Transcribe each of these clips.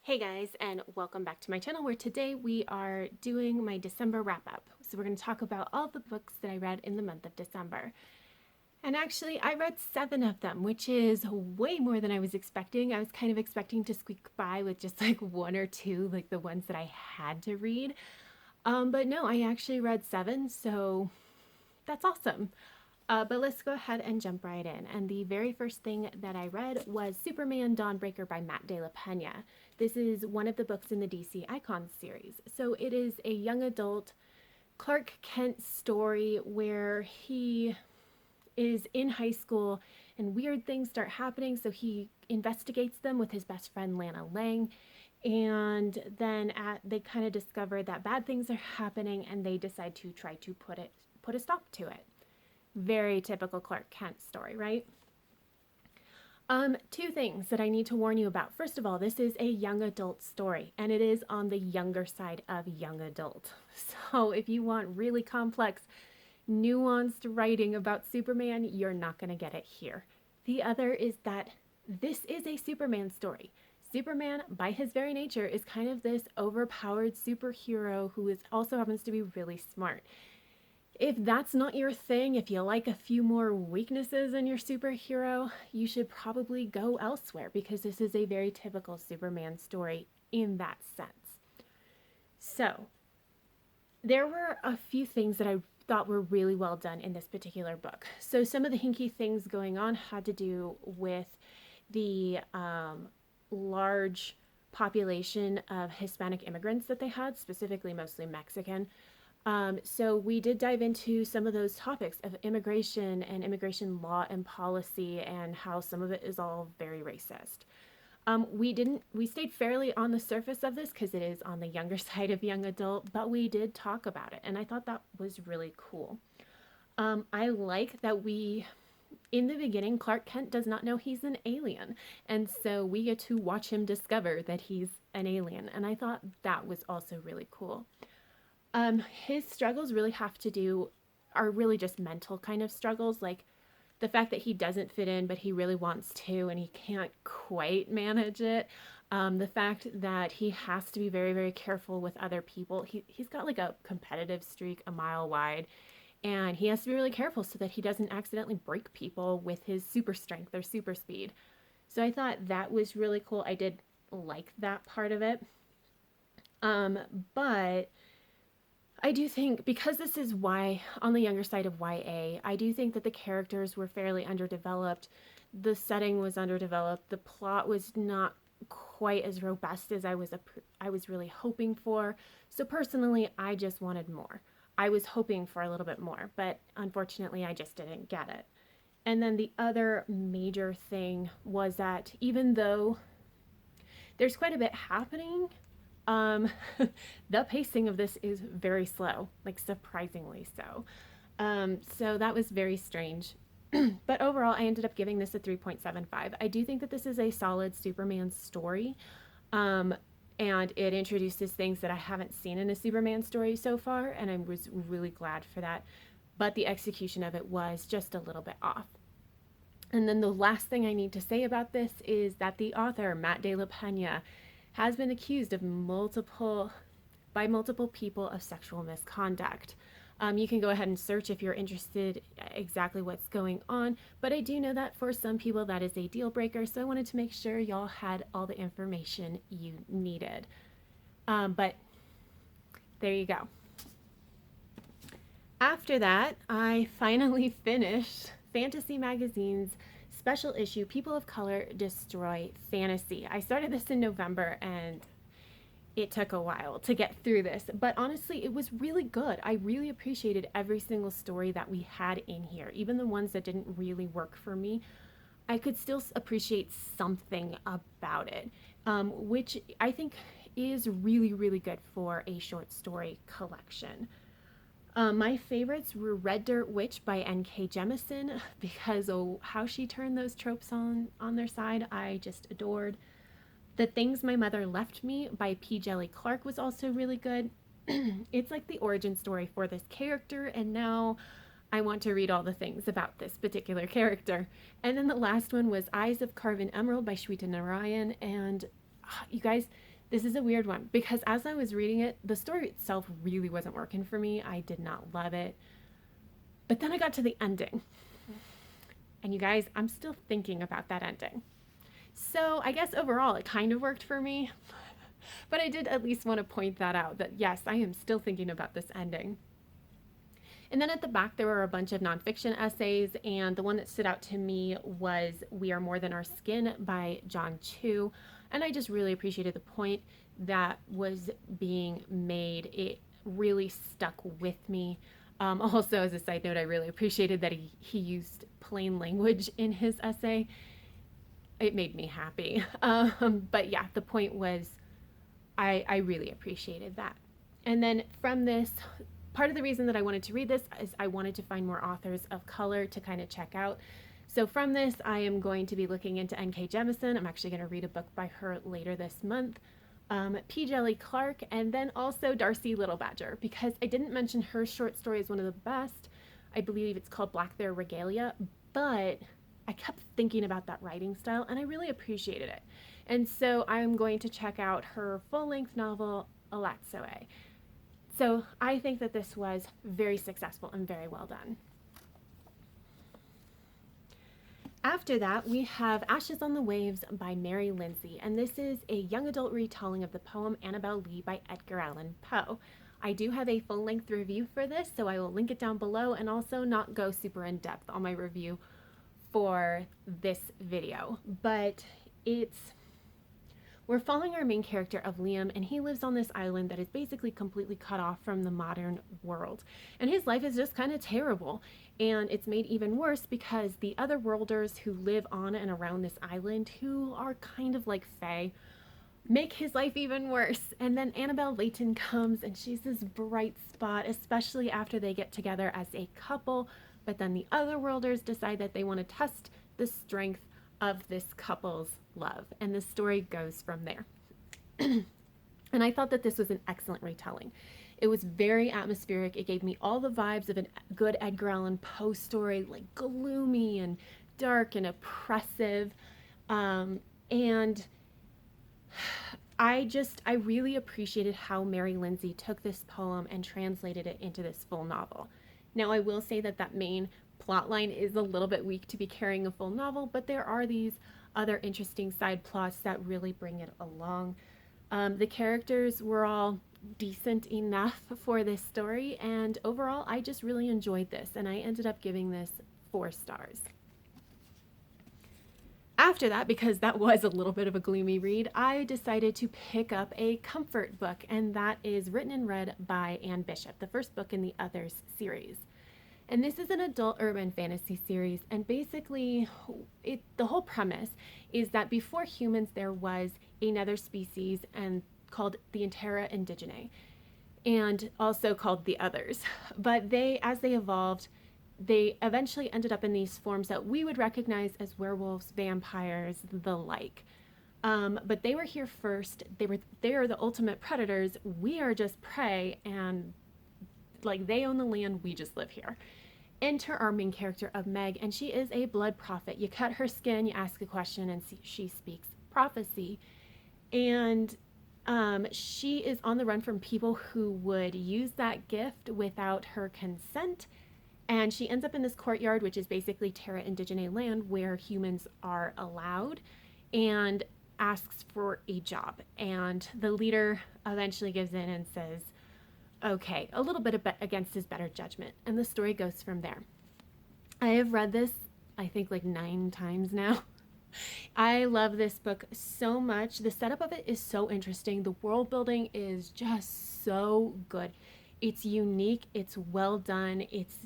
Hey guys, and welcome back to my channel where today we are doing my December wrap up. So we're going to talk about all the books that I read in the month of December. And actually, I read 7 of them, which is way more than I was expecting. I was kind of expecting to squeak by with just like 1 or 2, like the ones that I had to read. But no, I actually read 7, so that's awesome. But let's go ahead and jump right in. And the very first thing that I read was Superman Dawnbreaker by Matt De La Peña. This is one of the books in the DC Icons series. So it is a young adult Clark Kent story where he is in high school and weird things start happening. So he investigates them with his best friend Lana Lang. And then they kind of discover that bad things are happening and they decide to try to put a stop to it. Very typical Clark Kent story, right? 2 things that I need to warn you about. First of all, this is a young adult story, and it is on the younger side of young adult. So if you want really complex, nuanced writing about Superman, you're not going to get it here. The other is that this is a Superman story. Superman, by his very nature, is kind of this overpowered superhero who also happens to be really smart. If that's not your thing, if you like a few more weaknesses in your superhero, you should probably go elsewhere because this is a very typical Superman story in that sense. So, there were a few things that I thought were really well done in this particular book. So, some of the hinky things going on had to do with the large population of Hispanic immigrants that they had, specifically mostly Mexican. So we did dive into some of those topics of immigration and immigration law and policy and how some of it is all very racist. We stayed fairly on the surface of this because it is on the younger side of young adult, but we did talk about it and I thought that was really cool. I like that in the beginning, Clark Kent does not know he's an alien. And so we get to watch him discover that he's an alien. And I thought that was also really cool. His struggles are really just mental kind of struggles, like the fact that he doesn't fit in, but he really wants to, and he can't quite manage it. The fact that he has to be very, very careful with other people. He's got like a competitive streak a mile wide, and he has to be really careful so that he doesn't accidentally break people with his super strength or super speed. So I thought that was really cool. I did like that part of it. But I do think because this is on the younger side of YA, I do think that the characters were fairly underdeveloped. The setting was underdeveloped. The plot was not quite as robust as I was really hoping for. So personally, I just wanted more. I was hoping for a little bit more, but unfortunately, I just didn't get it. And then the other major thing was that even though there's quite a bit happening, the pacing of this is very slow, like surprisingly so. So that was very strange. But overall, I ended up giving this a 3.75. I do think that this is a solid Superman story. And it introduces things that I haven't seen in a Superman story so far, and I was really glad for that. But the execution of it was just a little bit off. And then the last thing I need to say about this is that the author, Matt De La Peña, has been accused by multiple people of sexual misconduct. You can go ahead and search if you're interested exactly what's going on, but I do know that for some people that is a deal breaker, so I wanted to make sure y'all had all the information you needed. But there you go. After that, I finally finished Fantasy Magazine's special issue, People of Color Destroy Fantasy. I started this in November and it took a while to get through this, but honestly, it was really good. I really appreciated every single story that we had in here, even the ones that didn't really work for me. I could still appreciate something about it, which I think is really, really good for a short story collection. My favorites were Red Dirt Witch by N.K. Jemisin because how she turned those tropes on their side, I just adored. The Things My Mother Left Me by P. Jelly Clark was also really good. It's like the origin story for this character, and now I want to read all the things about this particular character. And then the last one was Eyes of Carven Emerald by Shweta Narayan, and you guys, This is a weird one because as I was reading it, the story itself really wasn't working for me. I did not love it. But then I got to the ending. And you guys, I'm still thinking about that ending. So I guess overall it kind of worked for me. But I did at least want to point that out, that yes, I am still thinking about this ending. And then at the back, there were a bunch of nonfiction essays, and the one that stood out to me was We Are More Than Our Skin by John Chu. And I just really appreciated the point that was being made. It really stuck with me. Also, as a side note, I really appreciated that he used plain language in his essay. It made me happy. But yeah, the point was, I really appreciated that. And then from this, part of the reason that I wanted to read this is I wanted to find more authors of color to kind of check out. So from this, I am going to be looking into N.K. Jemisin. I'm actually going to read a book by her later this month. P. Jelly Clark, and then also Darcy Little Badger, because I didn't mention her short story as one of the best. I believe it's called Black Bear Regalia, but I kept thinking about that writing style and I really appreciated it. And so I'm going to check out her full-length novel, Alatsoe. So I think that this was very successful and very well done. After that, we have Ashes on the Waves by Mary Lindsey, and this is a young adult retelling of the poem Annabel Lee by Edgar Allan Poe. I do have a full-length review for this, so I will link it down below and also not go super in-depth on my review for this video. But we're following our main character of Liam, and he lives on this island that is basically completely cut off from the modern world. And his life is just kind of terrible. And it's made even worse because the other worlders who live on and around this island, who are kind of like fae, make his life even worse. And then Annabel Layton comes, and she's this bright spot, especially after they get together as a couple. But then the other worlders decide that they want to test the strength of this couple's love. And the story goes from there. And I thought that this was an excellent retelling. It was very atmospheric. It gave me all the vibes of a good Edgar Allan Poe story, like gloomy and dark and oppressive. And I really appreciated how Mary Lindsey took this poem and translated it into this full novel. Now, I will say that that main plot line is a little bit weak to be carrying a full novel, but there are these other interesting side plots that really bring it along. The characters were all decent enough for this story, and overall I just really enjoyed this, and I ended up giving this 4 stars. After that, because that was a little bit of a gloomy read, I decided to pick up a comfort book, and that is Written and Read by Anne Bishop, the first book in the Others series. And this is an adult urban fantasy series, and basically the whole premise is that before humans there was another species and called the Terra Indigene, and also called the Others. But as they evolved, they eventually ended up in these forms that we would recognize as werewolves, vampires, the like. But they were here first. They are the ultimate predators. We are just prey, and like they own the land, we just live here. Enter our main character of Meg, and she is a blood prophet. You cut her skin, you ask a question, and she speaks prophecy. And she is on the run from people who would use that gift without her consent. And she ends up in this courtyard, which is basically Terra Indigene land, where humans are allowed, and asks for a job. And the leader eventually gives in and says, okay, a little bit against his better judgment. And the story goes from there. I have read this, I think, like 9 times now. I love this book so much. The setup of it is so interesting. The world building is just so good. It's unique. It's well done. It's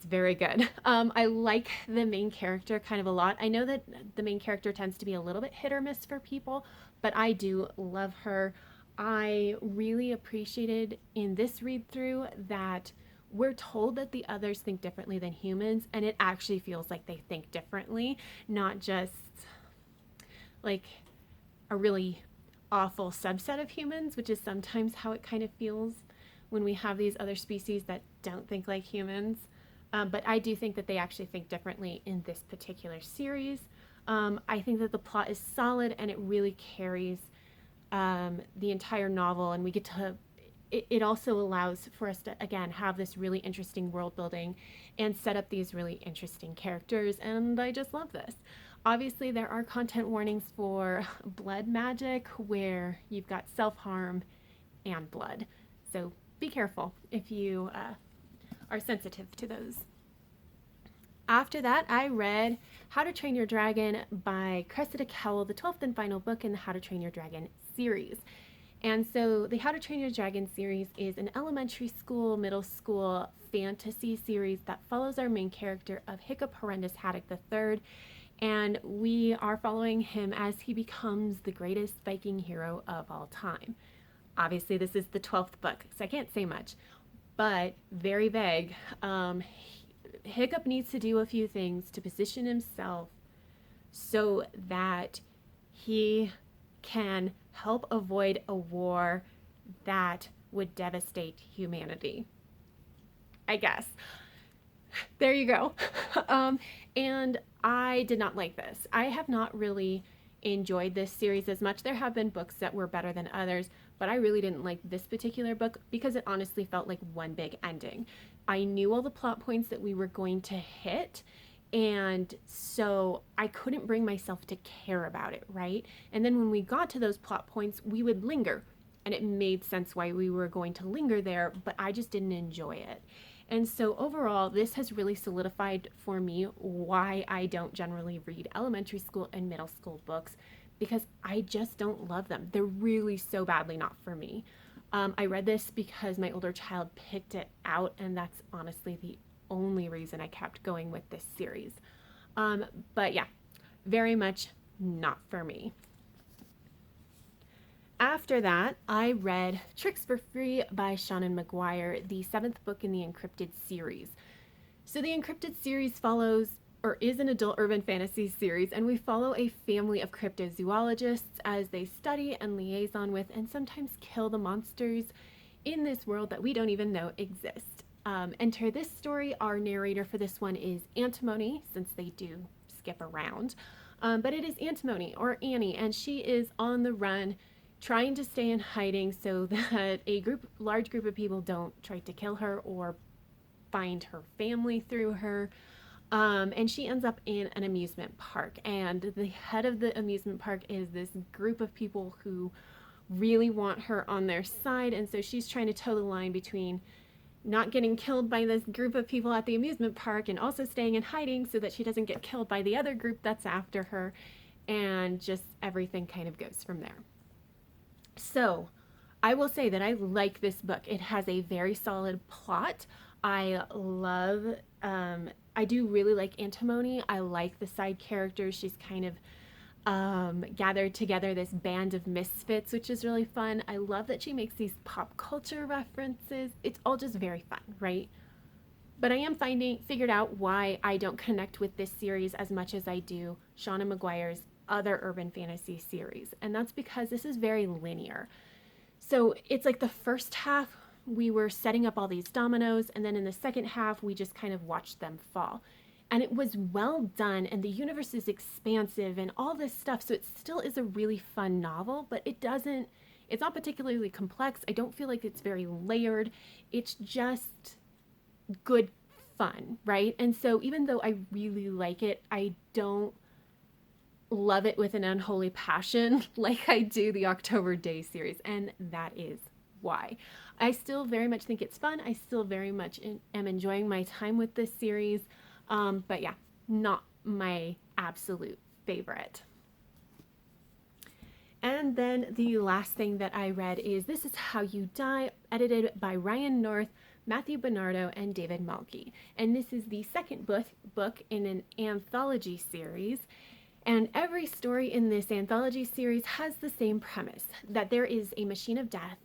very good. I like the main character kind of a lot. I know that the main character tends to be a little bit hit or miss for people, but I do love her. I really appreciated in this read through that we're told that the others think differently than humans, and it actually feels like they think differently, not just like a really awful subset of humans, which is sometimes how it kind of feels when we have these other species that don't think like humans. But I do think that they actually think differently in this particular series. I think that the plot is solid and it really carries the entire novel, and we get to it also allows for us to again have this really interesting world building and set up these really interesting characters, and I just love this. Obviously there are content warnings for blood magic where you've got self-harm and blood, so be careful if you are sensitive to those. After that, I read How to Train Your Dragon by Cressida Cowell, the 12th and final book in the How to Train Your Dragon series. And so the How to Train Your Dragon series is an elementary school, middle school fantasy series that follows our main character of Hiccup Horrendous Haddock III, and we are following him as he becomes the greatest Viking hero of all time. Obviously, this is the 12th book, so I can't say much, but very vague. Hiccup needs to do a few things to position himself so that he can help avoid a war that would devastate humanity. I guess. There you go. And I did not like this. I have not really enjoyed this series as much. There have been books that were better than others, but I really didn't like this particular book because it honestly felt like one big ending. I knew all the plot points that we were going to hit, and so I couldn't bring myself to care about it, right? And then when we got to those plot points, we would linger, and it made sense why we were going to linger there, but I just didn't enjoy it. And so overall, this has really solidified for me why I don't generally read elementary school and middle school books, because I just don't love them. They're really so badly not for me. I read this because my older child picked it out, and that's honestly the only reason I kept going with this series. But yeah, very much not for me. After that, I read Tricks for Free by Seanan McGuire, the 7th book in the Encrypted series. So the Encrypted series follows, or is an adult urban fantasy series, and we follow a family of cryptozoologists as they study and liaison with and sometimes kill the monsters in this world that we don't even know exist. Enter this story. Our narrator for this one is Antimony, since they do skip around. But it is Antimony, or Annie, and she is on the run, trying to stay in hiding so that a large group of people don't try to kill her or find her family through her. And she ends up in an amusement park, and the head of the amusement park is this group of people who really want her on their side, and so she's trying to toe the line between not getting killed by this group of people at the amusement park and also staying in hiding so that she doesn't get killed by the other group that's after her, and just everything kind of goes from there. So I will say that I like this book. It has a very solid plot. I do really like Antimony. I like the side characters. She's kind of gathered together this band of misfits, which is really fun. I love that she makes these pop culture references. It's all just very fun, right? But I am figured out why I don't connect with this series as much as I do Seanan McGuire's other urban fantasy series. And that's because this is very linear. So it's like the first half, we were setting up all these dominoes, and then in the second half, we just kind of watched them fall. And it was well done, and the universe is expansive and all this stuff, so it still is a really fun novel, but it's not particularly complex. I don't feel like it's very layered. It's just good fun, right? And so even though I really like it, I don't love it with an unholy passion like I do the October Day series, and that is why. I still very much think it's fun. I still very much am enjoying my time with this series. But yeah, not my absolute favorite. And then the last thing that I read is This Is How You Die, edited by Ryan North, Matthew Bennardo, and David Malki. And this is the second book in an anthology series. And every story in this anthology series has the same premise, that there is a machine of death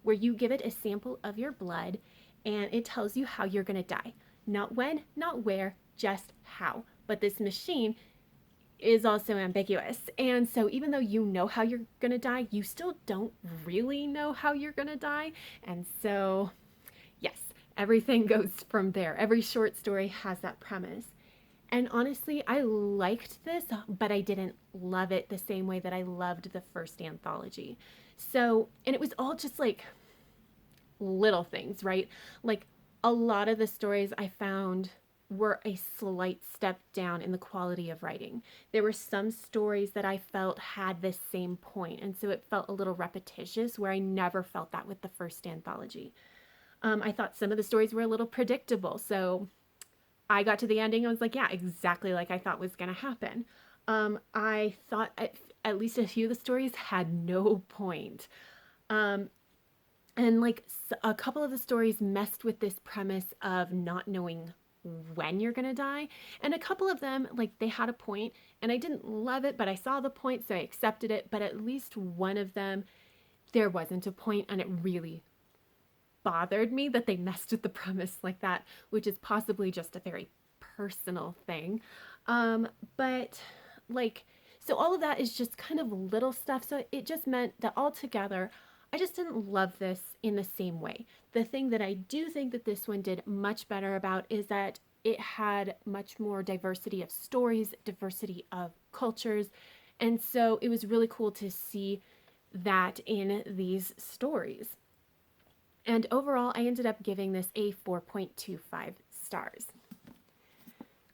where you give it a sample of your blood, and it tells you how you're going to die. Not when, not where, just how. But this machine is also ambiguous. And so even though you know how you're going to die, you still don't really know how you're going to die. And so, yes, everything goes from there. Every short story has that premise. And honestly, I liked this, but I didn't love it the same way that I loved the first anthology. So, and it was all just like little things, right? Like a lot of the stories I found were a slight step down in the quality of writing. There were some stories that I felt had the same point, and so it felt a little repetitious, where I never felt that with the first anthology. I thought some of the stories were a little predictable, so I got to the ending, I was like, yeah, exactly like I thought was going to happen. I thought at least a few of the stories had no point. Um, and like a couple of the stories messed with this premise of not knowing when you're going to die. And a couple of them, like they had a point, and I didn't love it, but I saw the point, so I accepted it. But at least one of them, there wasn't a point, and it really bothered me that they messed with the premise like that, which is possibly just a very personal thing. But like, so all of that is just kind of little stuff. So it just meant that altogether, I just didn't love this in the same way. The thing that I do think that this one did much better about is that it had much more diversity of stories, diversity of cultures. And so it was really cool to see that in these stories. And overall, I ended up giving this a 4.25 stars.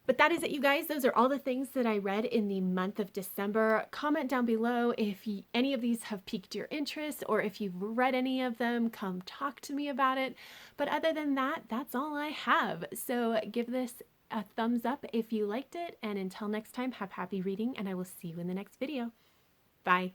But that is it, you guys. Those are all the things that I read in the month of December. Comment down below if any of these have piqued your interest, or if you've read any of them, come talk to me about it. But other than that, that's all I have. So give this a thumbs up if you liked it. And until next time, have happy reading, and I will see you in the next video. Bye.